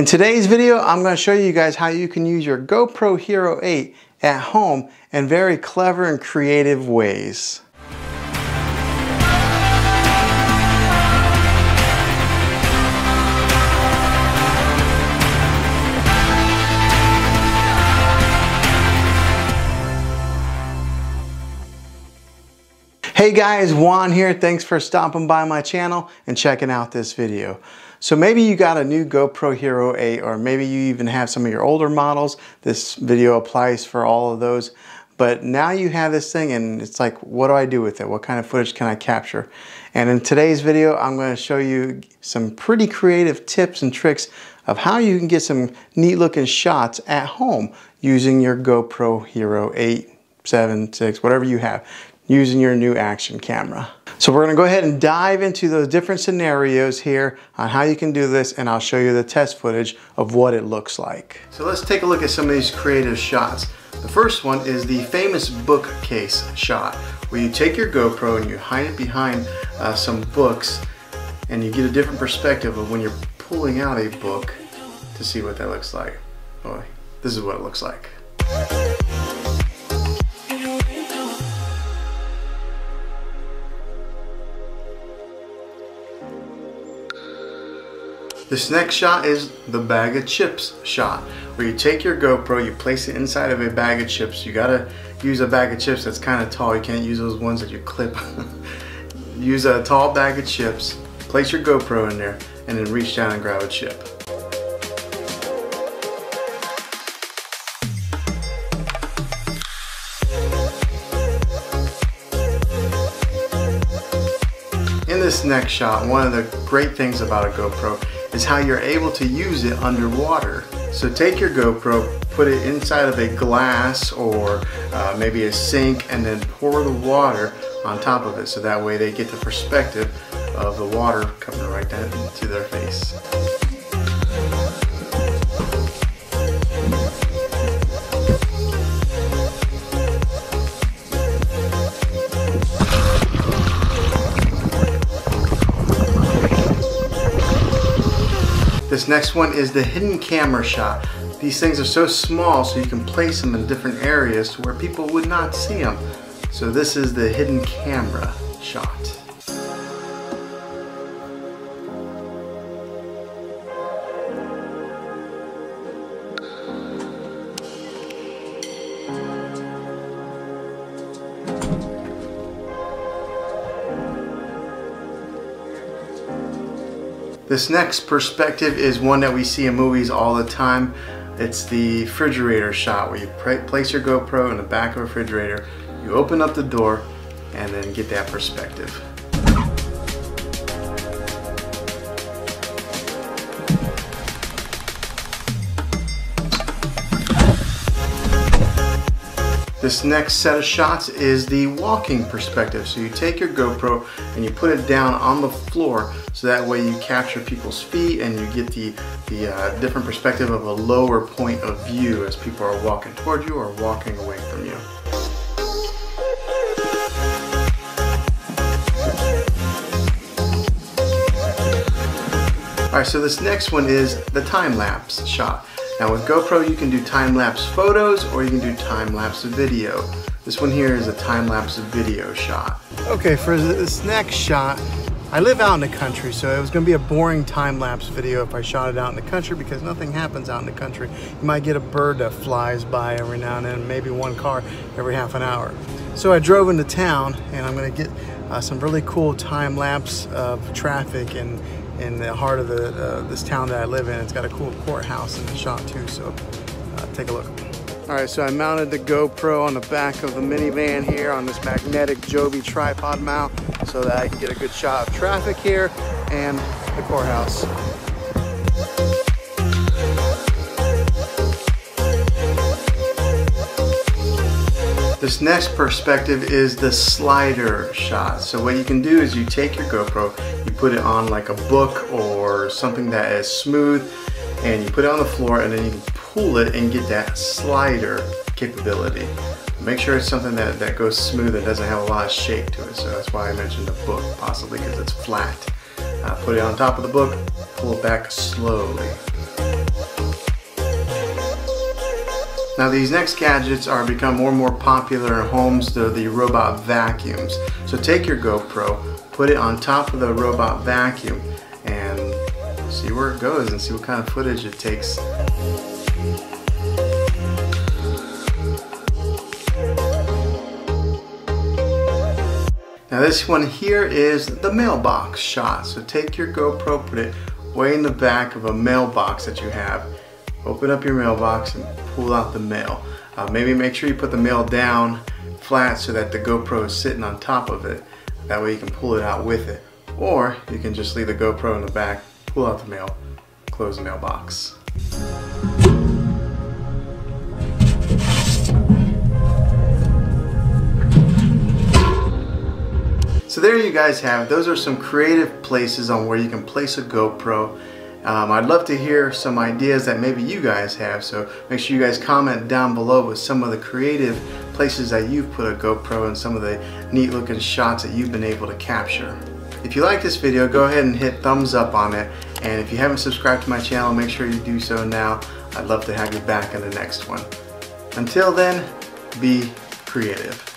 In today's video, I'm going to show you guys how you can use your GoPro Hero 8 at home in very clever and creative ways. Hey guys, Juan here. Thanks for stopping by my channel and checking out this video. So maybe you got a new GoPro Hero 8, or maybe you even have some of your older models. This video applies for all of those. But now you have this thing and it's like, what do I do with it? What kind of footage can I capture? And in today's video, I'm going to show you some pretty creative tips and tricks of how you can get some neat looking shots at home using your GoPro Hero 8, 7, 6, whatever you have, using your new action camera. So we're gonna go ahead and dive into those different scenarios here on how you can do this, and I'll show you the test footage of what it looks like. So let's take a look at some of these creative shots. The first one is the famous bookcase shot, where you take your GoPro and you hide it behind some books, and you get a different perspective of when you're pulling out a book to see what that looks like. Boy, this is what it looks like. This next shot is the bag of chips shot, where you take your GoPro, you place it inside of a bag of chips. You gotta use a bag of chips that's kind of tall. You can't use those ones that you clip. Use a tall bag of chips, place your GoPro in there, and then reach down and grab a chip. In this next shot, one of the great things about a GoPro is how you're able to use it underwater. So take your GoPro, put it inside of a glass or maybe a sink, and then pour the water on top of it, so that way they get the perspective of the water coming right down into their face. This next one is the hidden camera shot. These things are so small, so you can place them in different areas to where people would not see them. So this is the hidden camera shot. This next perspective is one that we see in movies all the time. It's the refrigerator shot, where you place your GoPro in the back of a refrigerator, you open up the door, and then get that perspective. This next set of shots is the walking perspective. So you take your GoPro and you put it down on the floor, so that way you capture people's feet and you get the different perspective of a lower point of view as people are walking toward you or walking away from you. Alright, so this next one is the time-lapse shot. Now with GoPro you can do time-lapse photos or you can do time-lapse video. This one here is a time-lapse video shot. Okay, for this next shot, I live out in the country, so it was going to be a boring time-lapse video if I shot it out in the country, because nothing happens out in the country. You might get a bird that flies by every now and then, maybe one car every half an hour. So I drove into town, and I'm going to get some really cool time-lapse of traffic in the heart of this town that I live in. It's got a cool courthouse in the shot too, so take a look. Alright, so I mounted the GoPro on the back of the minivan here on this magnetic Joby tripod mount, so that I can get a good shot of traffic here and the courthouse. This next perspective is the slider shot. So what you can do is you take your GoPro, you put it on like a book or something that is smooth, and you put it on the floor, and then you can pull it and get that slider capability. Make sure it's something that goes smooth and doesn't have a lot of shake to it. So that's why I mentioned a book, possibly because it's flat. Put it on top of the book, pull it back slowly. Now these next gadgets are become more and more popular in homes. They're the robot vacuums. So take your GoPro, put it on top of the robot vacuum, and see where it goes and see what kind of footage it takes. Now this one here is the mailbox shot. So take your GoPro, put it way in the back of a mailbox that you have. Open up your mailbox and pull out the mail. Maybe make sure you put the mail down flat so that the GoPro is sitting on top of it. That way you can pull it out with it. Or you can just leave the GoPro in the back, pull out the mail, close the mailbox. So there you guys have it. Those are some creative places on where you can place a GoPro. I'd love to hear some ideas that maybe you guys have, so make sure you guys comment down below with some of the creative places that you've put a GoPro and some of the neat looking shots that you've been able to capture. If you like this video, go ahead and hit thumbs up on it, and if you haven't subscribed to my channel, make sure you do so now. I'd love to have you back in the next one. Until then, be creative.